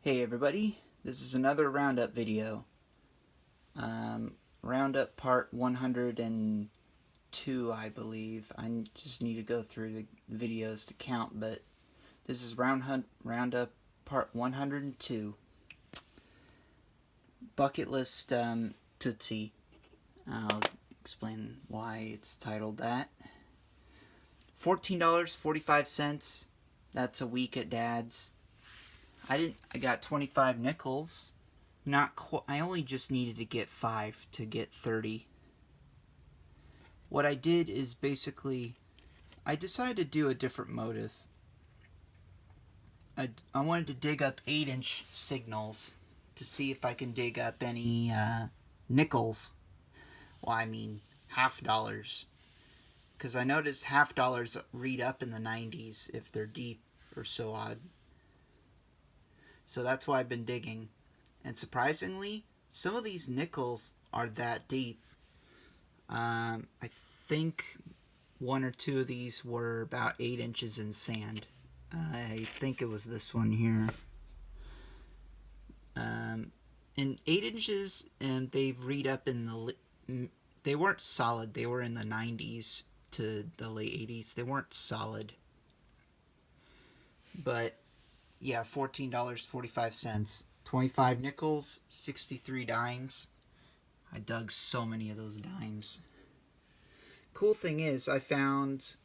Hey everybody, this is another Roundup video. Roundup part 102, I believe. I just need to go through the videos to count, but this is Roundup part 102. Bucketlist Tootsie. I'll explain why it's titled that. $14.45. That's a week at Dad's. I got 25 nickels. I only just needed to get 5 to get 30. What I did is basically, I decided to do a different motive. I wanted to dig up 8-inch signals to see if I can dig up any nickels. Well, I mean half dollars. Because I noticed half dollars read up in the 90s if they're deep or so odd. So that's why I've been digging. And surprisingly, some of these nickels are that deep. I think 1 or 2 of these were about 8 inches in sand. I think it was this one here. And 8 inches, and they've read up in the... They weren't solid. They were in the 90s to the late 80s. They weren't solid. But... yeah, $14.45. 25 nickels, 63 dimes. I dug so many of those dimes. Cool thing is, I found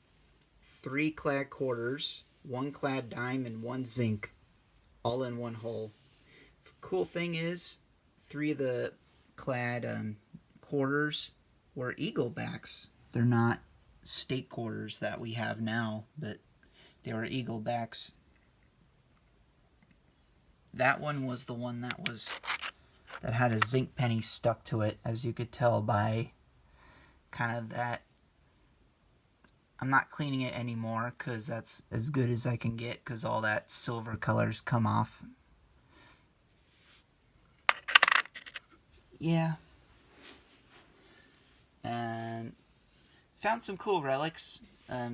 3 clad quarters, 1 clad dime, and 1 zinc, all in one hole. Cool thing is, 3 of the clad quarters were eaglebacks. They're not state quarters that we have now, but they were eaglebacks. That one was the one that had a zinc penny stuck to it, as you could tell by kind of that. I'm not cleaning it anymore because that's as good as I can get because all that silver colors come off. Yeah. And found some cool relics.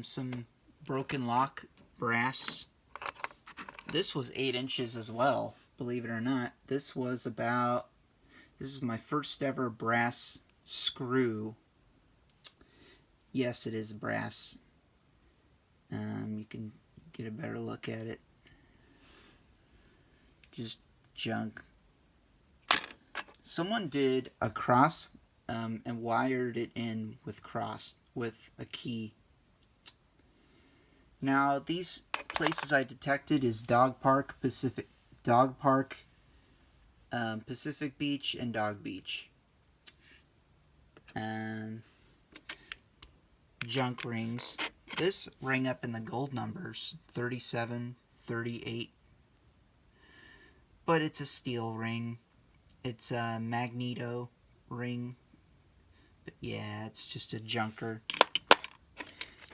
Some broken lock brass. This was 8 inches as well, believe it or not. This is my first ever brass screw. Yes, it is brass. You can get a better look at it. Just junk. Someone did a cross and wired it in with a key. Now, these places I detected is Pacific Beach, and Dog Beach. Junk rings. This rang up in the gold numbers, 37, 38. But it's a steel ring. It's a magneto ring. But yeah, it's just a junker.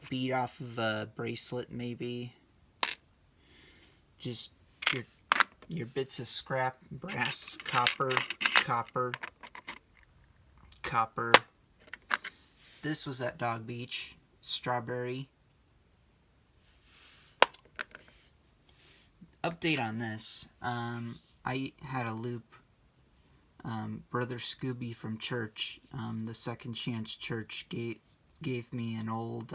Bead off of a bracelet, maybe. Just your bits of scrap, brass, copper. This was at Dog Beach, strawberry. Update on this. I had a loop. Brother Scooby from church, the Second Chance Church, gave me an old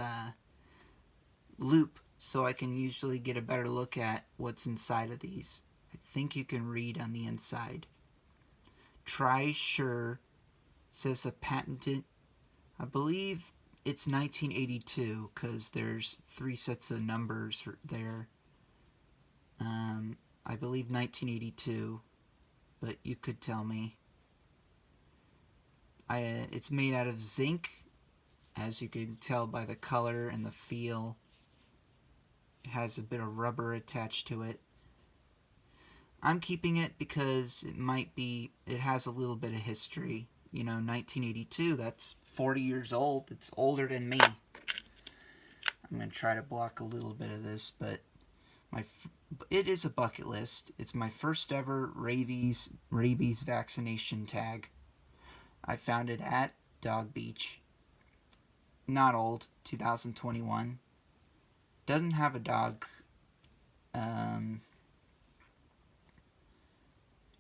loop so I can usually get a better look at what's inside of these. I think you can read on the inside. Try sure says the patented. I believe it's 1982 because there's 3 sets of numbers there. I believe 1982, but you could tell me. It's made out of zinc, as you can tell by the color and the feel. It has a bit of rubber attached to it. I'm keeping it because it has a little bit of history. You know, 1982, that's 40 years old. It's older than me. I'm going to try to block a little bit of this, but it is a bucket list. It's my first ever rabies vaccination tag. I found it at Dog Beach. Not old, 2021. Doesn't have a dog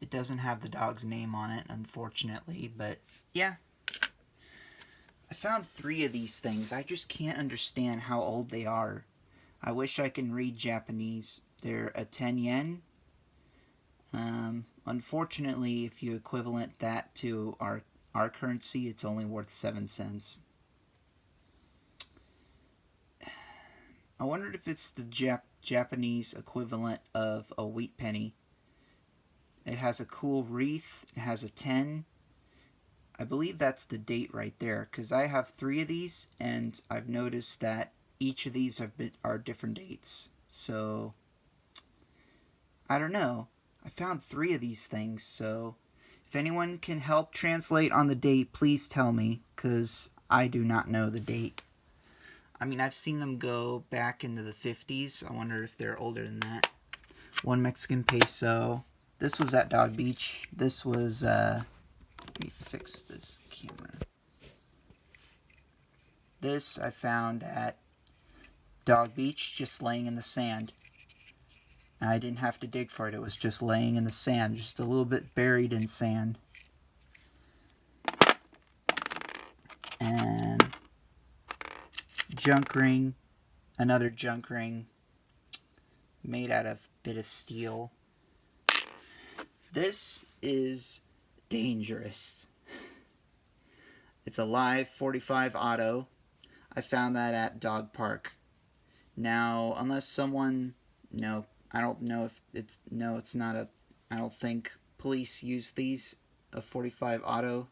It doesn't have the dog's name on it, unfortunately, but yeah. I found 3 of these things. I just can't understand how old they are. I wish I can read Japanese. They're a 10 yen. Unfortunately, if you equivalent that to our currency, it's only worth 7 cents. I wondered if it's the Japanese equivalent of a wheat penny. It has a cool wreath. It has a 10. I believe that's the date right there, because I have 3 of these, and I've noticed that each of these are different dates. So, I don't know. I found 3 of these things, so if anyone can help translate on the date, please tell me, because I do not know the date. I mean, I've seen them go back into the 50s. I wonder if they're older than that. 1 Mexican peso. This was at Dog Beach. This was, let me fix this camera. This I found at Dog Beach, just laying in the sand. I didn't have to dig for it. It was just laying in the sand, just a little bit buried in sand. And junk ring, another junk ring made out of a bit of steel. This is dangerous. It's a live 45 auto. I found that at Dog Park. Now, unless someone, no, I don't know if it's, no, it's not a, I don't think police use these, a 45 auto.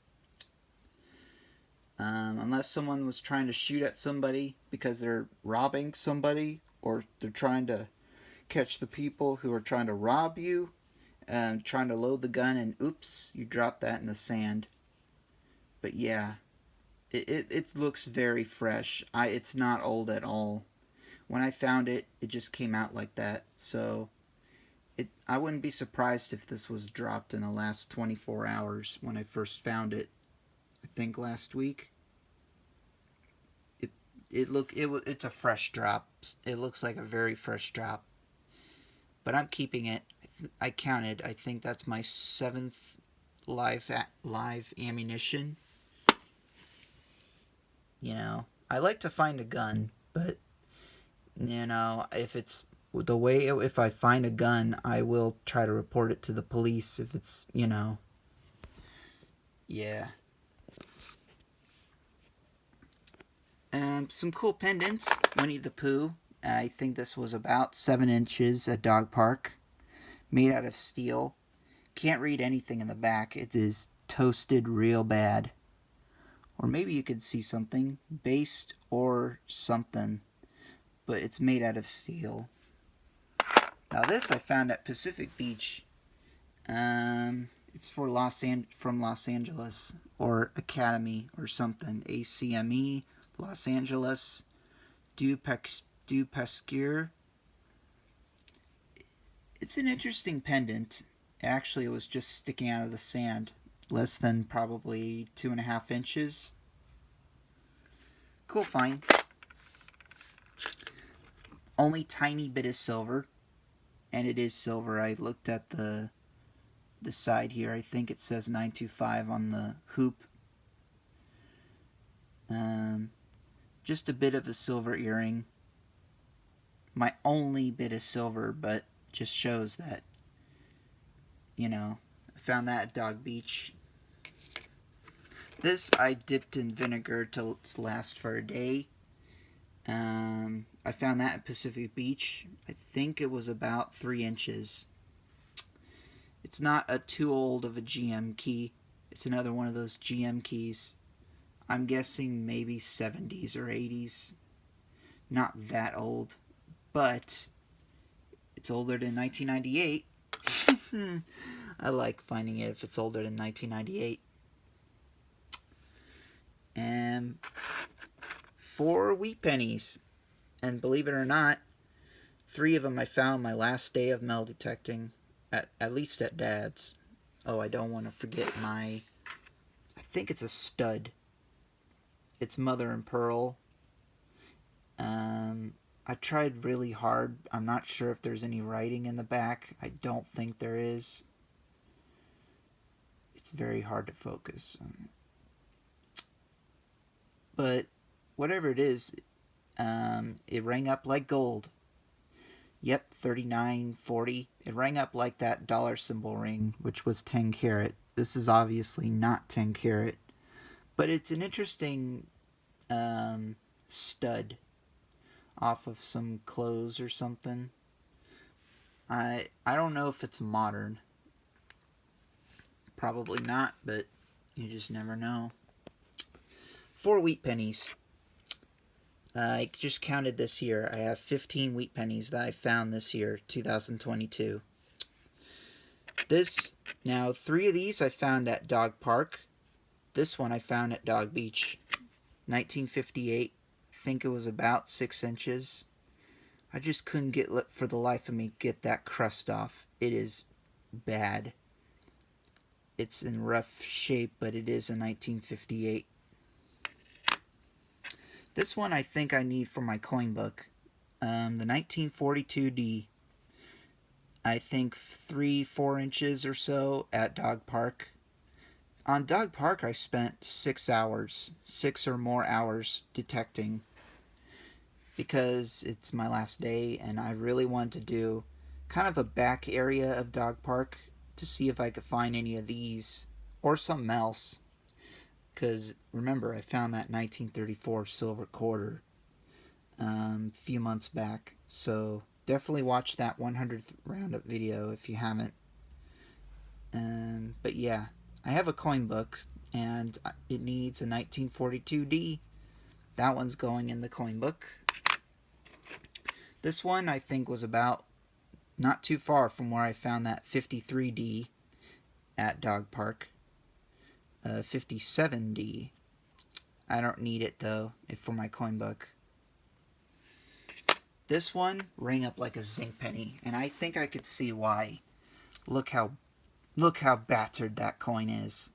Unless someone was trying to shoot at somebody because they're robbing somebody, or they're trying to catch the people who are trying to rob you, and trying to load the gun, and oops, you dropped that in the sand. But yeah, it looks very fresh. It's not old at all. When I found it, it just came out like that. So I wouldn't be surprised if this was dropped in the last 24 hours when I first found it. I think last week. It's a fresh drop. It looks like a very fresh drop. But I'm keeping it. I counted. I think that's my 7th live ammunition. You know, I like to find a gun, but you know, if I find a gun, I will try to report it to the police if it's, you know. Yeah. Some cool pendants. Winnie the Pooh. I think this was about 7 inches at Dog Park. Made out of steel. Can't read anything in the back. It is toasted real bad. Or maybe you could see something. Based or something. But it's made out of steel. Now this I found at Pacific Beach. It's for from Los Angeles. Or Academy or something. ACME, Los Angeles. Du Pasquier. It's an interesting pendant. Actually, it was just sticking out of the sand. Less than probably 2.5 inches. Cool find. Only tiny bit of silver. And it is silver. I looked at the side here. I think it says 925 on the hoop. Just a bit of a silver earring. My only bit of silver, but just shows that, you know, I found that at Dog Beach. This I dipped in vinegar till it's last for a day. I found that at Pacific Beach. I think it was about 3 inches. It's not too old of a GM key. It's another one of those GM keys. I'm guessing maybe 70s or 80s. Not that old. But it's older than 1998. I like finding it if it's older than 1998. And 4 wheat pennies. And believe it or not, 3 of them I found my last day of metal detecting. At least at Dad's. Oh, I don't want to forget I think it's a stud. It's mother and pearl. I tried really hard. I'm not sure if there's any writing in the back. I don't think there is. It's very hard to focus. But whatever it is, it rang up like gold. Yep, 39.40. It rang up like that dollar symbol ring, which was 10 karat. This is obviously not 10 karat, but it's an interesting stud off of some clothes or something. I don't know if it's modern. Probably not, but you just never know. 4 wheat pennies. I just counted this year. I have 15 wheat pennies that I found this year, 2022. Now 3 of these I found at Dog Park. This one I found at Dog Beach. 1958. I think it was about 6 inches. I just couldn't get, for the life of me, get that crust off. It is bad. It's in rough shape, but it is a 1958. This one I think I need for my coin book. The 1942D. I think 3-4 inches or so at Dog Park. On Dog Park I spent 6 hours, 6 or more hours detecting, because it's my last day and I really wanted to do kind of a back area of Dog Park to see if I could find any of these or something else. Because remember, I found that 1934 silver quarter a few months back. So definitely watch that 100th Roundup video if you haven't. But yeah, I have a coin book and it needs a 1942D. That one's going in the coin book. This one I think was about not too far from where I found that 53D at Dog Park. 57D. I don't need it though for my coin book. This one rang up like a zinc penny, and I think I could see why. Look how battered that coin is.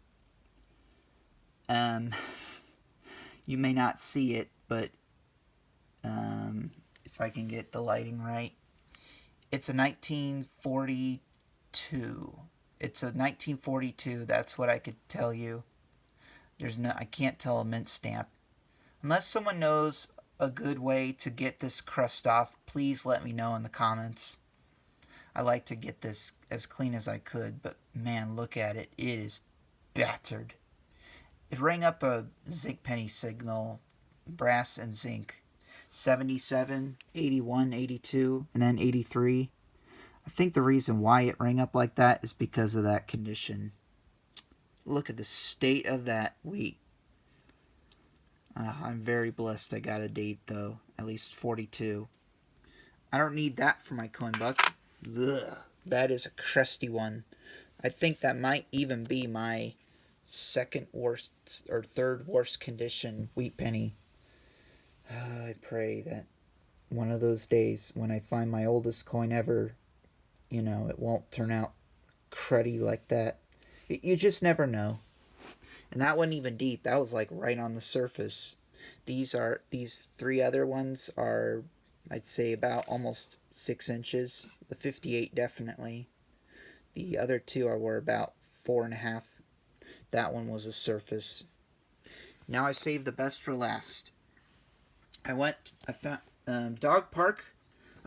You may not see it, but if I can get the lighting right, it's a 1942. It's a 1942. That's what I could tell you. I can't tell a mint stamp. Unless someone knows a good way to get this crust off, please let me know in the comments. I like to get this as clean as I could, but man, look at it. It is battered. It rang up a zinc penny signal, brass and zinc. 77, 81, 82, and then 83. I think the reason why it rang up like that is because of that condition. Look at the state of that wheat. I'm very blessed I got a date though, at least 42. I don't need that for my coin book. Ugh, that is a crusty one. I think that might even be my second worst or third worst condition wheat penny. I pray that one of those days when I find my oldest coin ever, it won't turn out cruddy like that. You just never know. And that wasn't even deep. That was like right on the surface. These 3 other ones are, I'd say, about almost 6 inches. The 58 definitely. The other 2 were about 4.5. That one was a surface. Now I saved the best for last. I found Dog Park.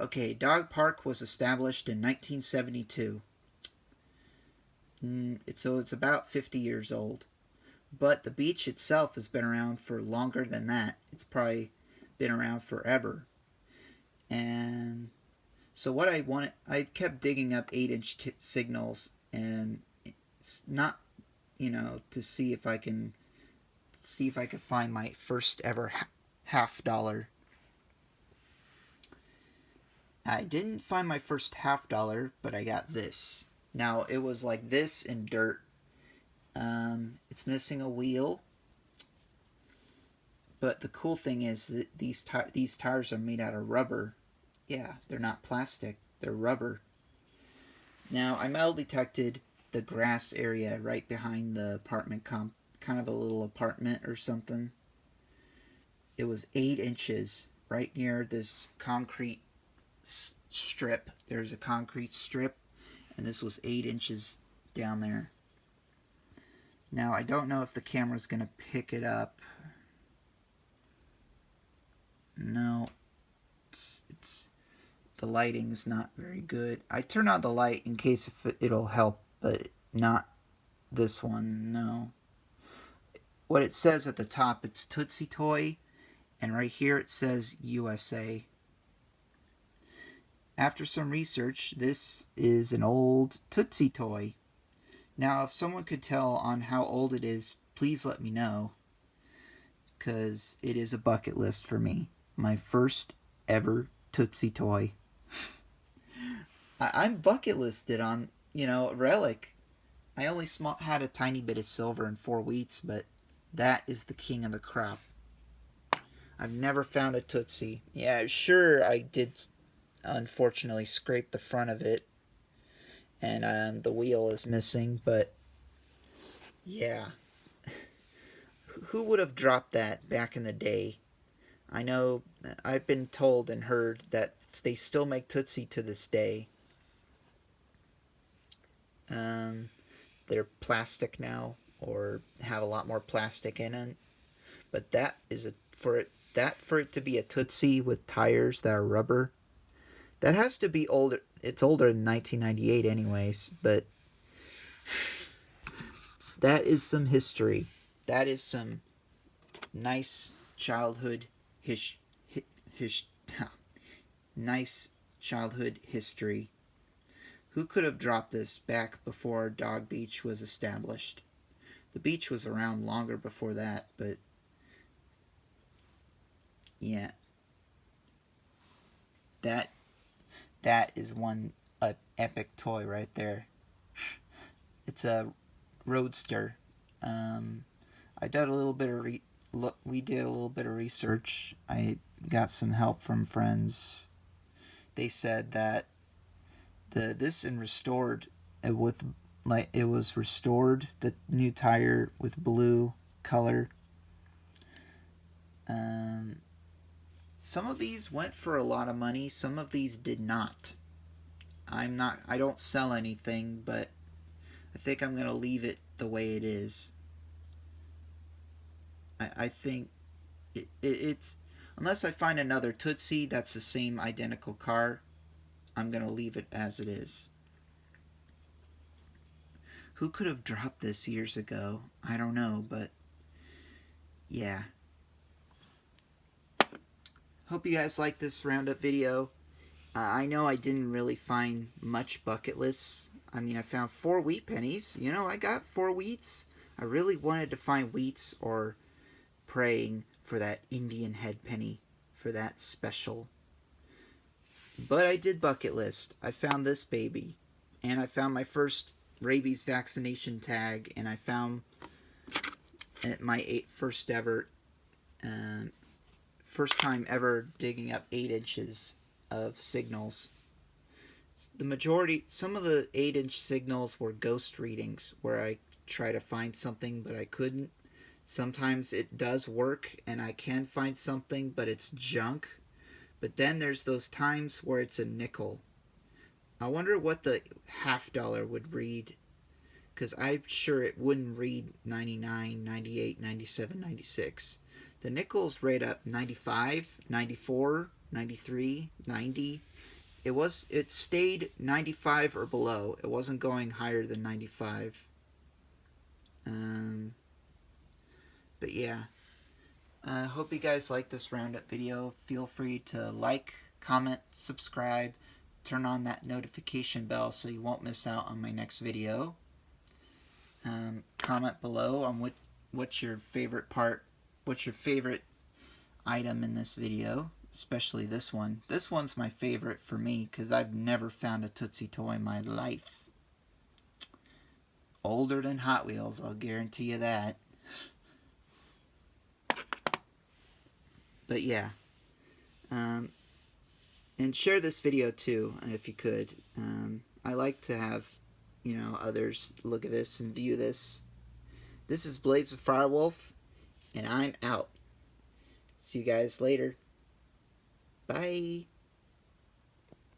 Okay, Dog Park was established in 1972. So it's about 50 years old. But the beach itself has been around for longer than that. It's probably been around forever. And so what I kept digging up 8-inch signals, and it's not, to see if I could find my first ever $50. I didn't find my first $50, but I got this. Now, it was like this in dirt. It's missing a wheel. But the cool thing is that these tires are made out of rubber. Yeah, they're not plastic. They're rubber. Now, I metal detected the grass area right behind the apartment kind of a little apartment or something. It was 8 inches right near this concrete strip. There's a concrete strip, and this was 8 inches down there. Now, I don't know if the camera's going to pick it up. No, it's the lighting's not very good. I turn on the light in case if it'll help, but not this one, no. What it says at the top, it's Tootsie Toy, and right here it says USA. After some research, this is an old Tootsie Toy. Now, if someone could tell on how old it is, please let me know, because it is a bucket list for me. My first ever Tootsie Toy. I'm bucket listed on, a relic. I only had a tiny bit of silver and 4 wheats, but that is the king of the crop. I've never found a Tootsie. Yeah, sure, I did unfortunately scrape the front of it, and the wheel is missing, but yeah. Who would have dropped that back in the day? I know, I've been told and heard that they still make Tootsie to this day. They're plastic now, or have a lot more plastic in it. But that is for it to be a Tootsie with tires that are rubber. That has to be older. It's older than 1998, anyways. But that is some history. That is some nice childhood nice childhood history. Who could have dropped this back before Dog Beach was established? The beach was around longer before that, but yeah. That is one epic toy right there. It's a roadster. I did a little bit of we did a little bit of research. I got some help from friends. They said that this and restored it was restored, the new tire with blue color. Some of these went for a lot of money, some of these did not. I don't sell anything, but I think I'm going to leave it the way it is. I think it's, unless I find another Tootsie that's the same identical car, I'm going to leave it as it is. Who could have dropped this years ago? I don't know, but yeah. Hope you guys like this roundup video. I know I didn't really find much bucket lists. I mean, I found 4 wheat pennies. I got 4 wheats. I really wanted to find wheats, or praying for that Indian head penny, for that special. But I did bucket list. I found this baby, and I found my first rabies vaccination tag, and I found my first time ever digging up 8 inches of signals. Some of the 8-inch signals were ghost readings, where I try to find something but I couldn't. Sometimes it does work and I can find something, but it's junk. But then there's those times where it's a nickel. I wonder what the $50 would read, because I'm sure it wouldn't read 99, 98, 97, 96. The nickel's right up 95, 94, 93, 90. It stayed 95 or below. It wasn't going higher than 95. But yeah. Hope you guys like this roundup video. Feel free to like, comment, subscribe, turn on that notification bell so you won't miss out on my next video. Comment below on what's your favorite item in this video, especially this one. This one's my favorite for me because I've never found a Tootsie Toy in my life. Older than Hot Wheels, I'll guarantee you that. But yeah. And share this video too, if you could. I like to have, others look at this and view this. This is Blades of Firewolf, and I'm out. See you guys later. Bye.